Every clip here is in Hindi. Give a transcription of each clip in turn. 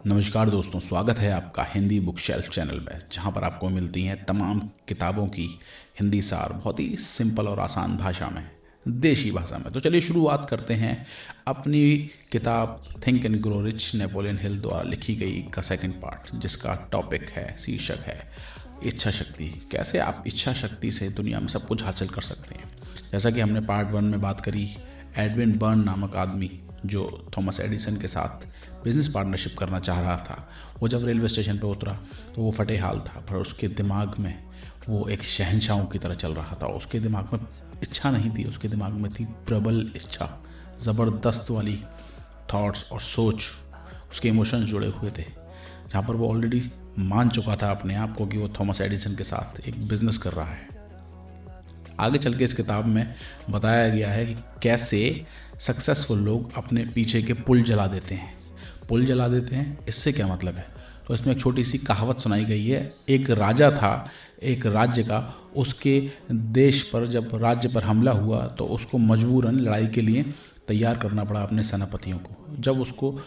नमस्कार दोस्तों, स्वागत है आपका हिंदी बुक शेल्फ चैनल में, जहां पर आपको मिलती हैं तमाम किताबों की हिंदी सार बहुत ही सिंपल और आसान भाषा में, देशी भाषा में। तो चलिए शुरुआत करते हैं अपनी किताब think and grow rich Napoleon Hill द्वारा लिखी गई का सेकंड पार्ट, जिसका टॉपिक है, शीर्षक है इच्छा शक्ति। कैसे आप इच्छा शक्ति से दुनिया में सब कुछ हासिल कर सकते हैं। जैसा कि हमने पार्ट 1 में बात करी, एडविन बर्न नामक आदमी जो थॉमस एडिसन के साथ बिजनेस पार्टनरशिप करना चाह रहा था, वो जब रेलवे स्टेशन पे उतरा तो वो फटे हाल था, पर उसके दिमाग में वो एक शहंशाहों की तरह चल रहा था। उसके दिमाग में इच्छा नहीं थी, उसके दिमाग में थी प्रबल इच्छा, ज़बरदस्त वाली थॉट्स और सोच, उसके इमोशंस जुड़े हुए थे। जहाँ पर वो ऑलरेडी मान चुका था अपने आप को कि वो थॉमस एडिसन के साथ एक बिजनेस कर रहा है। आगे चल के इस किताब में बताया गया है कि कैसे सक्सेसफुल लोग अपने पीछे के पुल जला देते हैं। पुल जला देते हैं, इससे क्या मतलब है? तो इसमें एक छोटी सी कहावत सुनाई गई है। एक राजा था एक राज्य का, उसके देश पर जब राज्य पर हमला हुआ तो उसको मजबूरन लड़ाई के लिए तैयार करना पड़ा अपने सेनापतियों को। जब उसको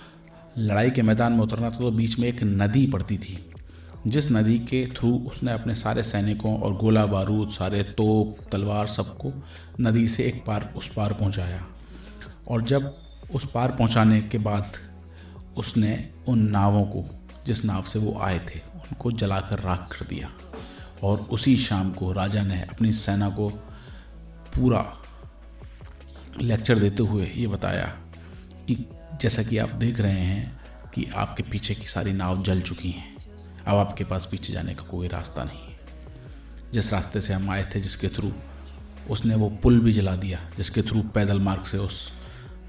लड़ाई के मैदान में उतरना था तो बीच में एक नदी पड़ती थी, जिस नदी के थ्रू उसने अपने सारे सैनिकों और गोला बारूद, सारे तोप, तलवार, सबको नदी से एक पार उस पार पहुंचाया। और जब उस पार पहुंचाने के बाद उसने उन नावों को, जिस नाव से वो आए थे, उनको जलाकर राख कर दिया। और उसी शाम को राजा ने अपनी सेना को पूरा लेक्चर देते हुए ये बताया कि जैसा कि आप देख रहे हैं कि आपके पीछे की सारी नाव जल चुकी हैं, अब आपके पास पीछे जाने का कोई रास्ता नहीं है। जिस रास्ते से हम आए थे, जिसके थ्रू, उसने वो पुल भी जला दिया जिसके थ्रू पैदल मार्ग से उस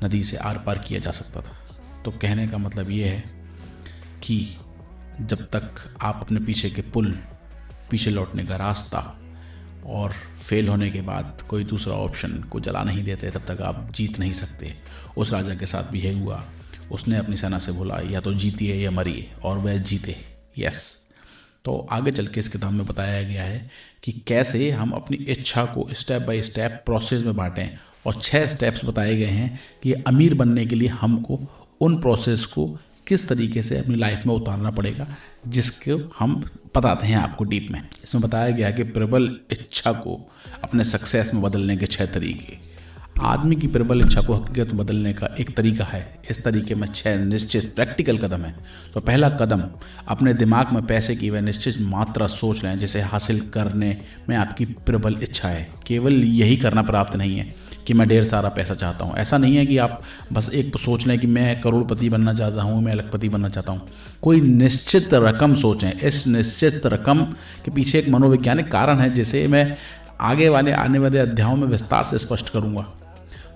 नदी से आर पार किया जा सकता था। तो कहने का मतलब ये है कि जब तक आप अपने पीछे के पुल, पीछे लौटने का रास्ता और फेल होने के बाद कोई दूसरा ऑप्शन को जला नहीं देते, तब तक आप जीत नहीं सकते। उस राजा के साथ भी यही हुआ। उसने अपनी सेना से बोला या तो जीतिए या मरिए, और वह जीते। यस। तो आगे चल के इस किताब में बताया गया है कि कैसे हम अपनी इच्छा को स्टेप बाय स्टेप प्रोसेस में बांटें, और 6 स्टेप्स बताए गए हैं कि अमीर बनने के लिए हमको उन प्रोसेस को किस तरीके से अपनी लाइफ में उतारना पड़ेगा, जिसको हम बताते हैं आपको डीप में। इसमें बताया गया कि प्रबल इच्छा को अपने सक्सेस में बदलने के 6 तरीके। आदमी की प्रबल इच्छा को हकीकत में बदलने का एक तरीका है। इस तरीके में 6 निश्चित प्रैक्टिकल कदम है। तो पहला कदम, अपने दिमाग में पैसे की वह निश्चित मात्रा सोच लें जिसे हासिल करने में आपकी प्रबल इच्छा है। केवल यही करना पर्याप्त नहीं है कि मैं ढेर सारा पैसा चाहता हूँ। ऐसा नहीं है कि आप बस एक सोच लें कि मैं करोड़पति बनना चाहता हूँ, मैं लखपति बनना चाहता हूँ। कोई निश्चित रकम सोचें। इस निश्चित रकम के पीछे एक मनोवैज्ञानिक कारण है, जिसे मैं आगे आने वाले अध्यायों में विस्तार से स्पष्ट करूँगा।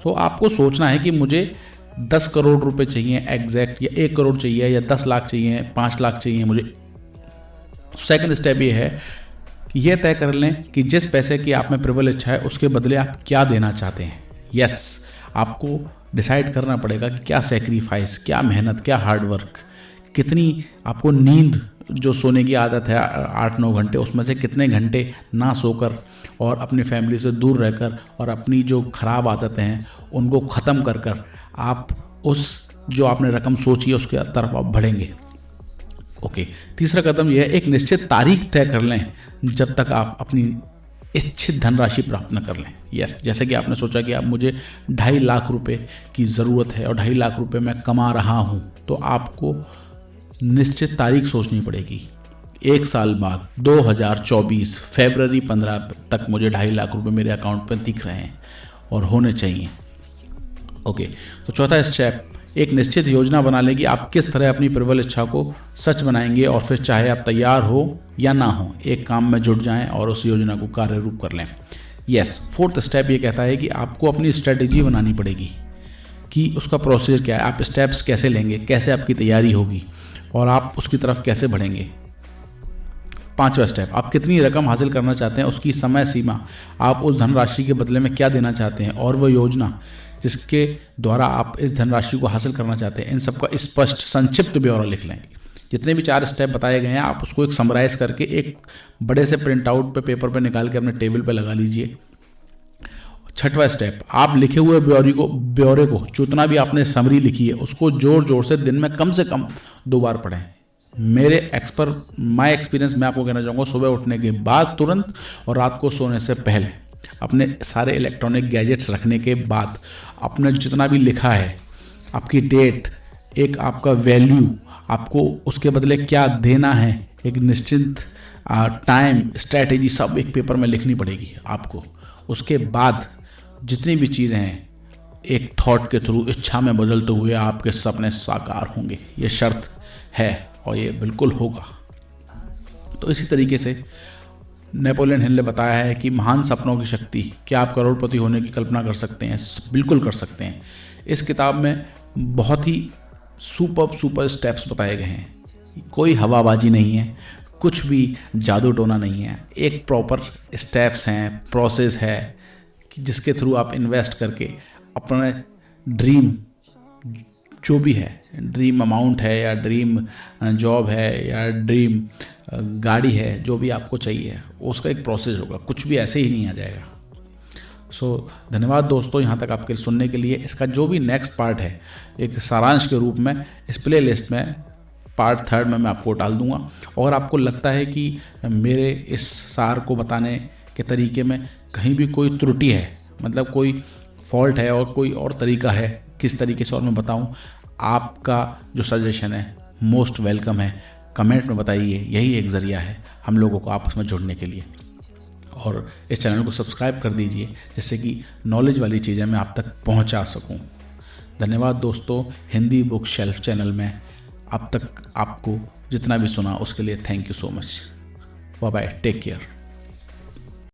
तो आपको सोचना है कि मुझे 10 करोड़ रुपए चाहिए एग्जैक्ट, या 1 करोड़ चाहिए, या 10 लाख चाहिए, 5 लाख चाहिए मुझे। सेकंड स्टेप ये है कि यह तय कर लें कि जिस पैसे की आप में प्रबल इच्छा है, उसके बदले आप क्या देना चाहते हैं। यस, आपको डिसाइड करना पड़ेगा कि क्या सेक्रीफाइस, क्या मेहनत, क्या हार्डवर्क, कितनी आपको नींद, जो सोने की आदत है 8-9 घंटे, उसमें से कितने घंटे ना सोकर और अपनी फैमिली से दूर रहकर और अपनी जो खराब आदतें हैं उनको ख़त्म कर आप उस जो आपने रकम सोची है उसके तरफ आप बढ़ेंगे। ओके। तीसरा कदम यह है, एक निश्चित तारीख तय कर लें जब तक आप अपनी इच्छित धनराशि प्राप्त न कर लें। यस, जैसे कि आपने सोचा कि आप मुझे 2.5 लाख रुपए की ज़रूरत है और 2.5 लाख रुपए मैं कमा रहा हूँ, तो आपको निश्चित तारीख सोचनी पड़ेगी। 1 साल बाद 2024 फरवरी 15 तक मुझे 2.5 लाख रुपए मेरे अकाउंट पर दिख रहे हैं और होने चाहिए। ओके। तो चौथा स्टेप, एक निश्चित योजना बना लें कि आप किस तरह अपनी प्रबल इच्छा को सच बनाएंगे, और फिर चाहे आप तैयार हो या ना हो, एक काम में जुट जाएं और उस योजना को कार्य रूप कर लें। यस। फोर्थ स्टेप ये कहता है कि आपको अपनी स्ट्रेटेजी बनानी पड़ेगी कि उसका प्रोसेस क्या है, आप स्टेप्स कैसे लेंगे, कैसे आपकी तैयारी होगी और आप उसकी तरफ कैसे बढ़ेंगे। 5वां स्टेप, आप कितनी रकम हासिल करना चाहते हैं, उसकी समय सीमा, आप उस धनराशि के बदले में क्या देना चाहते हैं, और वह योजना जिसके द्वारा आप इस धनराशि को हासिल करना चाहते हैं। इन सबका स्पष्ट संक्षिप्त ब्यौरा लिख लें। जितने भी 4 स्टेप बताए गए हैं, आप उसको एक समराइज करके एक बड़े से प्रिंट आउट पे, पेपर पे निकाल के अपने टेबल पे लगा लीजिए। छठवां स्टेप, आप लिखे हुए ब्यौरे को जितना भी आपने समरी लिखी है उसको जोर जोर से दिन में कम से कम 2 बार पढ़ें। माय एक्सपीरियंस मैं आपको कहना चाहूँगा, सुबह उठने के बाद तुरंत और रात को सोने से पहले अपने सारे इलेक्ट्रॉनिक गैजेट्स रखने के बाद आपने जितना भी लिखा है, आपकी डेट, एक आपका वैल्यू, आपको उसके बदले क्या देना है, एक निश्चित टाइम, स्ट्रैटेजी, सब एक पेपर में लिखनी पड़ेगी आपको। उसके बाद जितनी भी चीज़ें हैं एक थॉट के थ्रू इच्छा में बदलते हुए आपके सपने साकार होंगे। ये शर्त है और ये बिल्कुल होगा। तो इसी तरीके से नेपोलियन हिल ने बताया है कि महान सपनों की शक्ति, क्या आप करोड़पति होने की कल्पना कर सकते हैं? बिल्कुल कर सकते हैं। इस किताब में बहुत ही सुपर स्टेप्स बताए गए हैं। कोई हवाबाजी नहीं है, कुछ भी जादू टोना नहीं है, एक प्रॉपर स्टेप्स हैं, प्रोसेस है कि जिसके थ्रू आप इन्वेस्ट करके अपने ड्रीम जो भी है, ड्रीम अमाउंट है या ड्रीम जॉब है या ड्रीम गाड़ी है, जो भी आपको चाहिए उसका एक प्रोसेस होगा, कुछ भी ऐसे ही नहीं आ जाएगा। सो धन्यवाद दोस्तों यहाँ तक आपके सुनने के लिए। इसका जो भी नेक्स्ट पार्ट है एक सारांश के रूप में इस प्ले लिस्ट में पार्ट 3 में मैं आपको डाल दूंगा। और आपको लगता है कि मेरे इस सार को बताने के तरीके में कहीं भी कोई त्रुटि है, मतलब कोई फॉल्ट है और कोई और तरीका है किस तरीके से और मैं बताऊं, आपका जो सजेशन है मोस्ट वेलकम है। कमेंट में बताइए, यही एक ज़रिया है हम लोगों को आपस में जुड़ने के लिए। और इस चैनल को सब्सक्राइब कर दीजिए जिससे कि नॉलेज वाली चीज़ें मैं आप तक पहुंचा सकूं। धन्यवाद दोस्तों। हिंदी बुक शेल्फ चैनल में अब तक आपको जितना भी सुना उसके लिए thank you so much. Bye bye, take care.